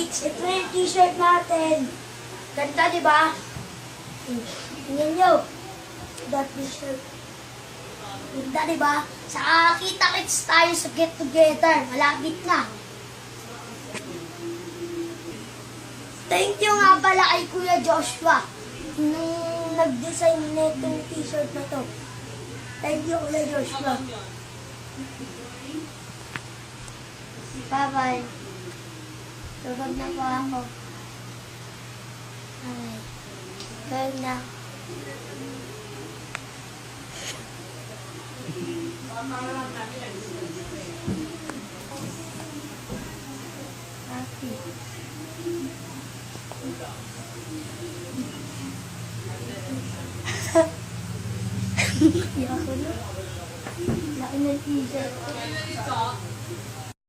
Ito yung t-shirt natin. Ganda, di ba? Tingnan nyo. That t-shirt. Ganda, di ba? Saka kita-kits tayo sa get-together. Malapit na. Thank you nga pala kay Kuya Joshua nung nag-design na itong t-shirt na to. Thank you, Kuya Joshua. Bye-bye. Tulog na po ako. Ay, tulog na. Happy. Iya ko na. Laki ng t-shirt.